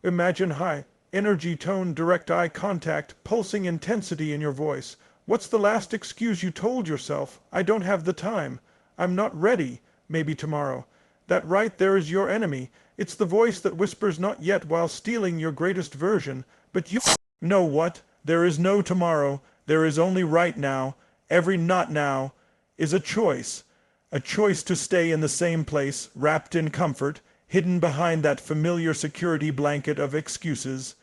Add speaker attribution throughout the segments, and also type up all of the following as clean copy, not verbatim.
Speaker 1: Imagine high, energy tone, direct eye contact, pulsing intensity in your voice. What's the last excuse you told yourself? I don't have the time. I'm not ready. Maybe tomorrow. That right there is your enemy. It's the voice that whispers not yet while stealing your greatest version. But you know what? There is no tomorrow. There is only right now. Every not now is a choice. A choice to stay in the same place, wrapped in comfort, hidden behind that familiar security blanket of excuses.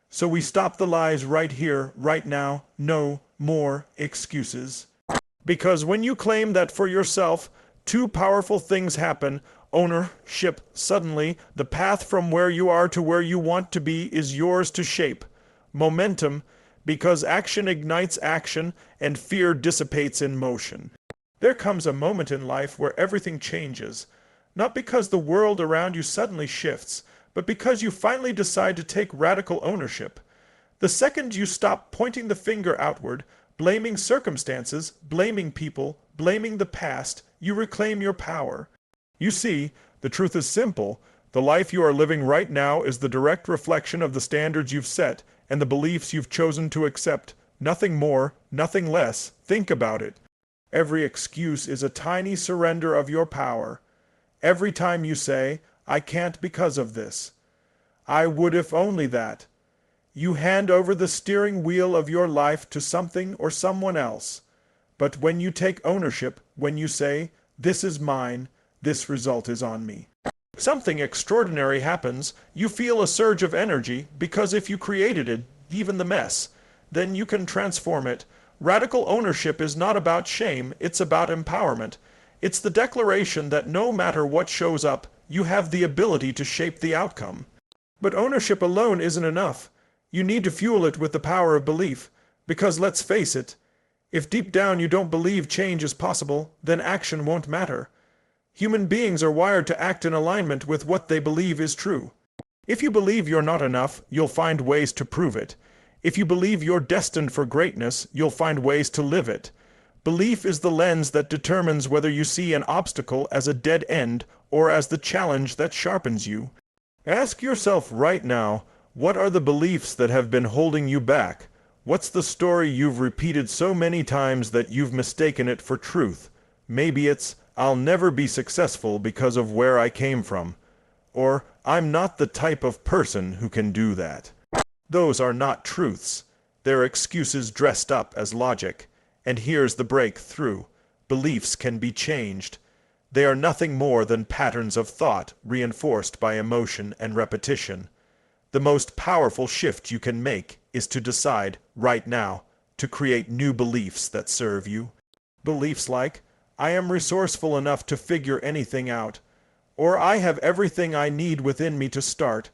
Speaker 1: So we stop the lies right here, right now. No more excuses. Because when you claim that for yourself, two powerful things happen. Ownership. Suddenly, the path from where you are to where you want to be is yours to shape. Momentum, because action ignites action and fear dissipates in motion. There comes a moment in life where everything changes. Not because the world around you suddenly shifts, but because you finally decide to take radical ownership. The second you stop pointing the finger outward, blaming circumstances, blaming people, blaming the past, you reclaim your power. You see, the truth is simple. The life you are living right now is the direct reflection of the standards you've set and the beliefs you've chosen to accept. Nothing more, nothing less. Think about it. Every excuse is a tiny surrender of your power. Every time you say, I can't because of this. I would if only that. You hand over the steering wheel of your life to something or someone else. But when you take ownership, when you say, this is mine, this result is on me. Something extraordinary happens. You feel a surge of energy because if you created it, even the mess, then you can transform it. Radical ownership is not about shame, it's about empowerment. It's the declaration that no matter what shows up, you have the ability to shape the outcome. But ownership alone isn't enough. You need to fuel it with the power of belief. Because let's face it, if deep down you don't believe change is possible, then action won't matter. Human beings are wired to act in alignment with what they believe is true. If you believe you're not enough, you'll find ways to prove it. If you believe you're destined for greatness, you'll find ways to live it. Belief is the lens that determines whether you see an obstacle as a dead end or as the challenge that sharpens you. Ask yourself right now, what are the beliefs that have been holding you back? What's the story you've repeated so many times that you've mistaken it for truth? Maybe it's, I'll never be successful because of where I came from. Or, I'm not the type of person who can do that. Those are not truths. They're excuses dressed up as logic. And here's the breakthrough. Beliefs can be changed. They are nothing more than patterns of thought reinforced by emotion and repetition. The most powerful shift you can make is to decide, right now, to create new beliefs that serve you. Beliefs like, I am resourceful enough to figure anything out, or I have everything I need within me to start.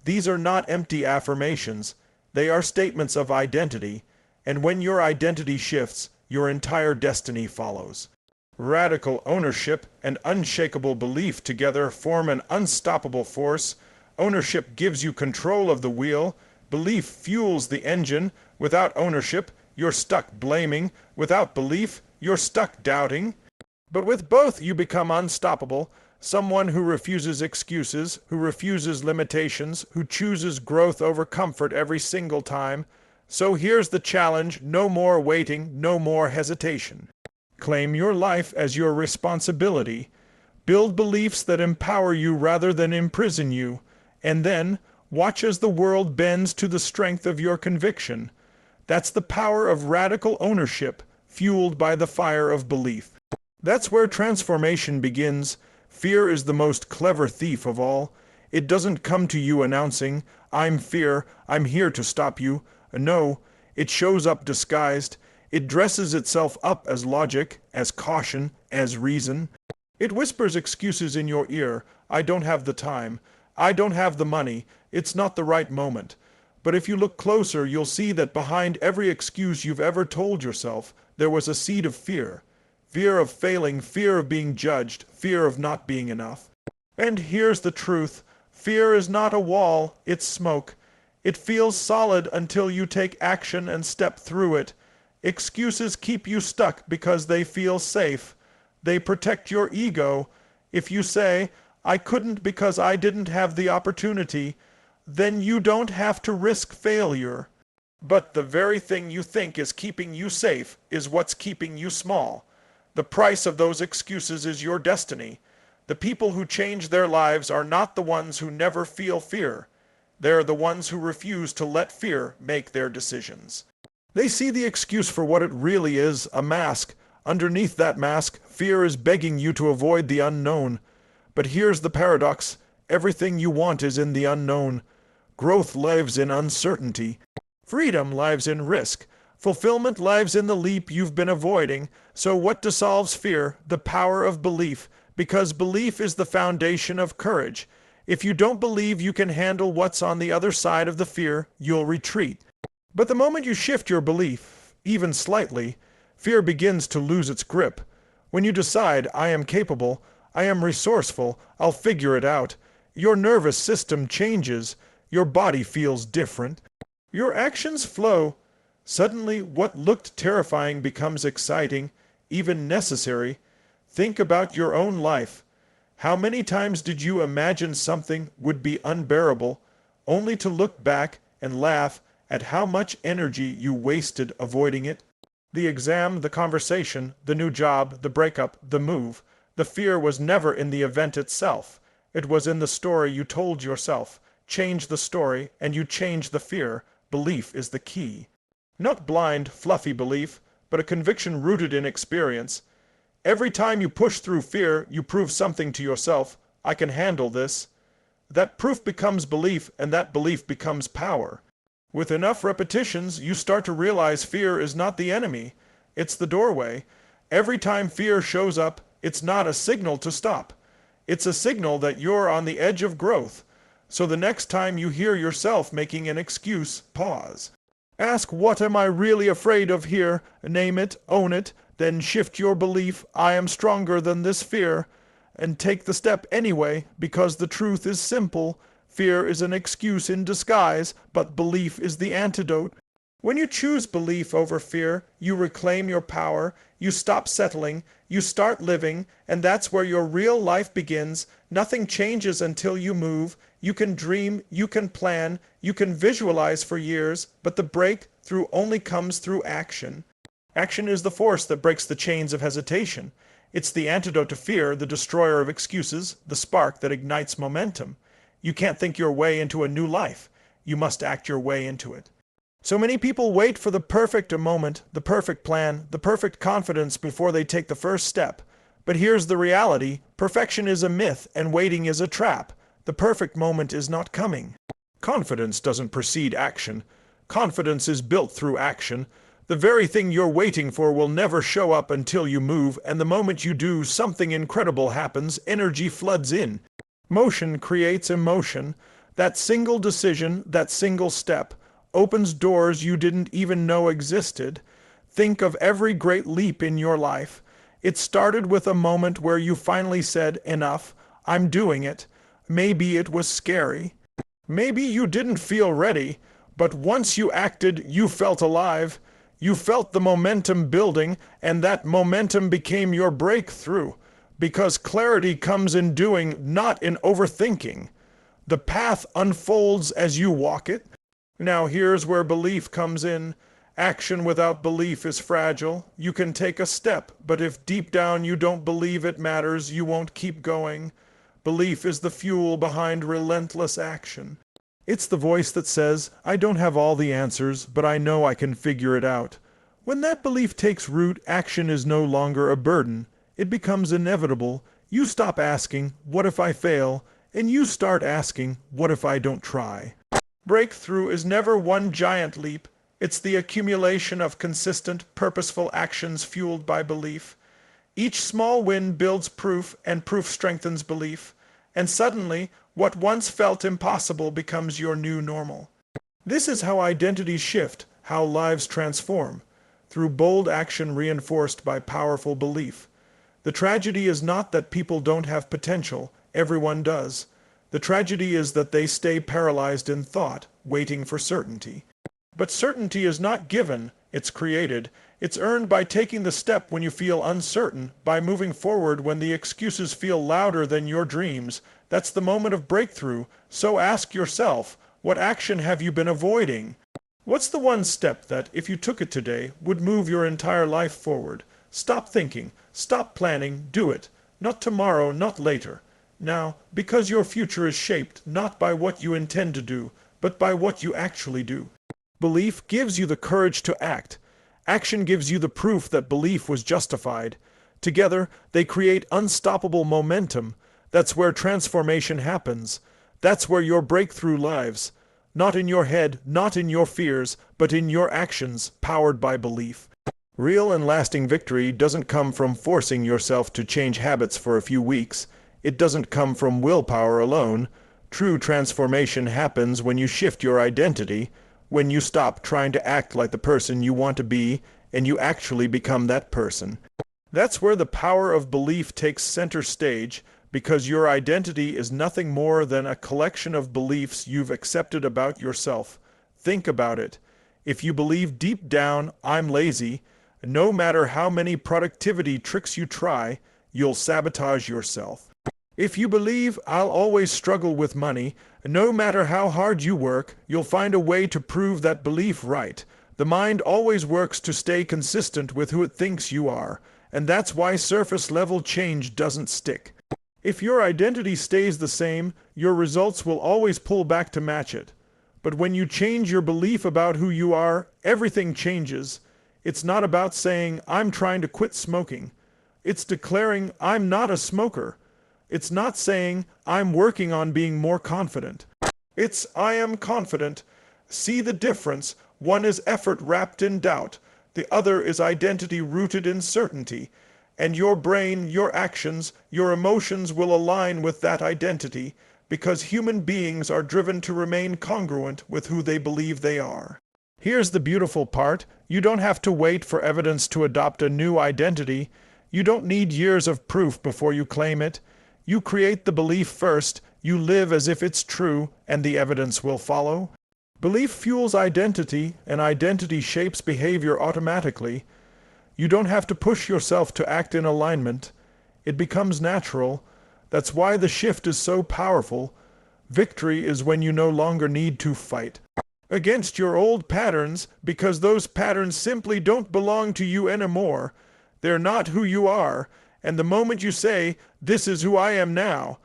Speaker 1: These are not empty affirmations. They are statements of identity, and when your identity shifts, your entire destiny follows. Radical ownership and unshakable belief together form an unstoppable force. Ownership gives you control of the wheel. Belief fuels the engine. Without ownership, you're stuck blaming. Without belief, you're stuck doubting. But with both, you become unstoppable. Someone who refuses excuses, who refuses limitations, who chooses growth over comfort every single time. So here's the challenge: no more waiting, no more hesitation. Claim your life as your responsibility. Build beliefs that empower you rather than imprison you. And then, watch as the world bends to the strength of your conviction. That's the power of radical ownership, fueled by the fire of belief. That's where transformation begins. Fear is the most clever thief of all. It doesn't come to you announcing, I'm fear, I'm here to stop you. No, it shows up disguised. It dresses itself up as logic, as caution, as reason. It whispers excuses in your ear. I don't have the time. I don't have the money. It's not the right moment. But if you look closer, you'll see that behind every excuse you've ever told yourself, there was a seed of fear. Fear of failing, fear of being judged, fear of not being enough. And here's the truth. Fear is not a wall, it's smoke. It feels solid until you take action and step through it. Excuses keep you stuck because they feel safe. They protect your ego. If you say, I couldn't because I didn't have the opportunity, then you don't have to risk failure. But the very thing you think is keeping you safe is what's keeping you small. The price of those excuses is your destiny. The people who change their lives are not the ones who never feel fear. They're the ones who refuse to let fear make their decisions. They see the excuse for what it really is, a mask. Underneath that mask, fear is begging you to avoid the unknown. But here's the paradox. Everything you want is in the unknown. Growth lives in uncertainty. Freedom lives in risk. Fulfillment lives in the leap you've been avoiding. So what dissolves fear? The power of belief. Because belief is the foundation of courage. If you don't believe you can handle what's on the other side of the fear, you'll retreat. But the moment you shift your belief, even slightly, fear begins to lose its grip. When you decide, I am capable, I am resourceful, I'll figure it out, your nervous system changes, your body feels different. Your actions flow. Suddenly, what looked terrifying becomes exciting, even necessary. Think about your own life. How many times did you imagine something would be unbearable, only to look back and laugh at how much energy you wasted avoiding it? The exam, the conversation, the new job, the breakup, the move. The fear was never in the event itself. It was in the story you told yourself. Change the story, and you change the fear. Belief is the key. Not blind, fluffy belief, but a conviction rooted in experience. Every time you push through fear, you prove something to yourself. I can handle this. That proof becomes belief, and that belief becomes power. With enough repetitions, you start to realize fear is not the enemy. It's the doorway. Every time fear shows up, it's not a signal to stop. It's a signal that you're on the edge of growth. So the next time you hear yourself making an excuse, pause. Ask, what am I really afraid of here? Name it, own it, then shift your belief, I am stronger than this fear. And take the step anyway, because the truth is simple. Fear is an excuse in disguise, but belief is the antidote. When you choose belief over fear, you reclaim your power, you stop settling, you start living, and that's where your real life begins. Nothing changes until you move. You can dream, you can plan, you can visualize for years, but the breakthrough only comes through action. Action is the force that breaks the chains of hesitation. It's the antidote to fear, the destroyer of excuses, the spark that ignites momentum. You can't think your way into a new life. You must act your way into it. So many people wait for the perfect moment, the perfect plan, the perfect confidence before they take the first step. But here's the reality. Perfection is a myth and waiting is a trap. The perfect moment is not coming. Confidence doesn't precede action. Confidence is built through action. The very thing you're waiting for will never show up until you move, and the moment you do, something incredible happens, energy floods in. Motion creates emotion. That single decision, that single step, opens doors you didn't even know existed. Think of every great leap in your life. It started with a moment where you finally said, enough, I'm doing it. Maybe it was scary. Maybe you didn't feel ready, but once you acted, you felt alive. You felt the momentum building, and that momentum became your breakthrough. Because clarity comes in doing, not in overthinking. The path unfolds as you walk it. Now here's where belief comes in. Action without belief is fragile. You can take a step, but if deep down you don't believe it matters, you won't keep going. Belief is the fuel behind relentless action. It's the voice that says, I don't have all the answers, but I know I can figure it out. When that belief takes root, action is no longer a burden. It becomes inevitable. You stop asking, what if I fail? And you start asking, what if I don't try? Breakthrough is never one giant leap. It's the accumulation of consistent, purposeful actions fueled by belief. Each small win builds proof, and proof strengthens belief. And suddenly, what once felt impossible becomes your new normal. This is how identities shift, how lives transform, through bold action reinforced by powerful belief. The tragedy is not that people don't have potential, everyone does. The tragedy is that they stay paralyzed in thought, waiting for certainty. But certainty is not given, it's created. It's earned by taking the step when you feel uncertain, by moving forward when the excuses feel louder than your dreams. That's the moment of breakthrough. So ask yourself, What action have you been avoiding? What's the one step that, if you took it today, would move your entire life forward? Stop thinking, stop planning, do it. Not tomorrow, not later. Now, because your future is shaped not by what you intend to do, but by what you actually do. Belief gives you the courage to act. Action gives you the proof that belief was justified. Together, they create unstoppable momentum. That's where transformation happens. That's where your breakthrough lives. Not in your head, not in your fears, but in your actions, powered by belief. Real and lasting victory doesn't come from forcing yourself to change habits for a few weeks. It doesn't come from willpower alone. True transformation happens when you shift your identity, when you stop trying to act like the person you want to be, and you actually become that person. That's where the power of belief takes center stage, because your identity is nothing more than a collection of beliefs you've accepted about yourself. Think about it. If you believe deep down, I'm lazy, no matter how many productivity tricks you try, you'll sabotage yourself. If you believe I'll always struggle with money, no matter how hard you work, you'll find a way to prove that belief right. The mind always works to stay consistent with who it thinks you are, and that's why surface-level change doesn't stick. If your identity stays the same, your results will always pull back to match it. But when you change your belief about who you are, everything changes. It's not about saying, I'm trying to quit smoking. It's declaring, I'm not a smoker. It's not saying, I'm working on being more confident. It's, I am confident. See the difference? One is effort wrapped in doubt. The other is identity rooted in certainty. And your brain, your actions, your emotions will align with that identity, because human beings are driven to remain congruent with who they believe they are. Here's the beautiful part. You don't have to wait for evidence to adopt a new identity. You don't need years of proof before you claim it. You create the belief first, you live as if it's true, and the evidence will follow. Belief fuels identity, and identity shapes behavior automatically. You don't have to push yourself to act in alignment. It becomes natural. That's why the shift is so powerful. Victory is when you no longer need to fight against your old patterns, because those patterns simply don't belong to you anymore. They're not who you are. And the moment you say, this is who I am now,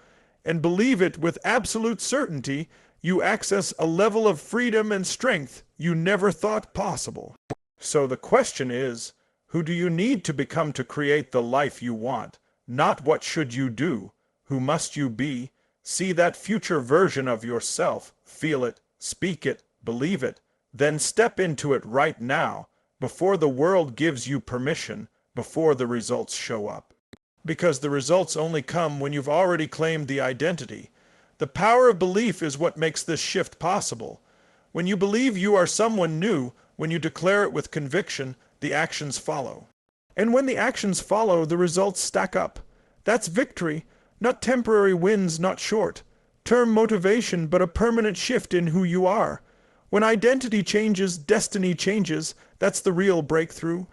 Speaker 1: and believe it with absolute certainty, you access a level of freedom and strength you never thought possible. So the question is, who do you need to become to create the life you want? Not what should you do? Who must you be? See that future version of yourself, feel it, speak it, believe it, then step into it right now, before the world gives you permission, before the results show up. Because the results only come when you've already claimed the identity. The power of belief is what makes this shift possible. When you believe you are someone new, when you declare it with conviction, the actions follow. And when the actions follow, the results stack up. That's victory, not temporary wins, not short-term motivation, but a permanent shift in who you are. When identity changes, destiny changes. That's the real breakthrough.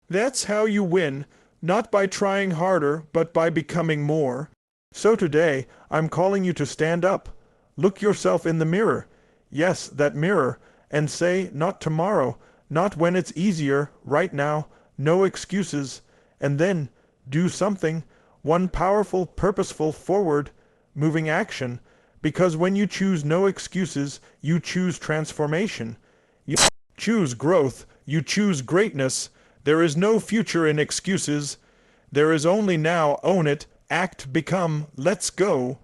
Speaker 1: That's how you win, not by trying harder, but by becoming more. So today, I'm calling you to stand up. Look yourself in the mirror. Yes, that mirror. And say, not tomorrow, not when it's easier, right now, no excuses. And then, do something, one powerful, purposeful, forward-moving action. Because when you choose no excuses, you choose transformation. You choose growth, you choose greatness. There is no future in excuses. There is only now. Own it, act, become, let's go.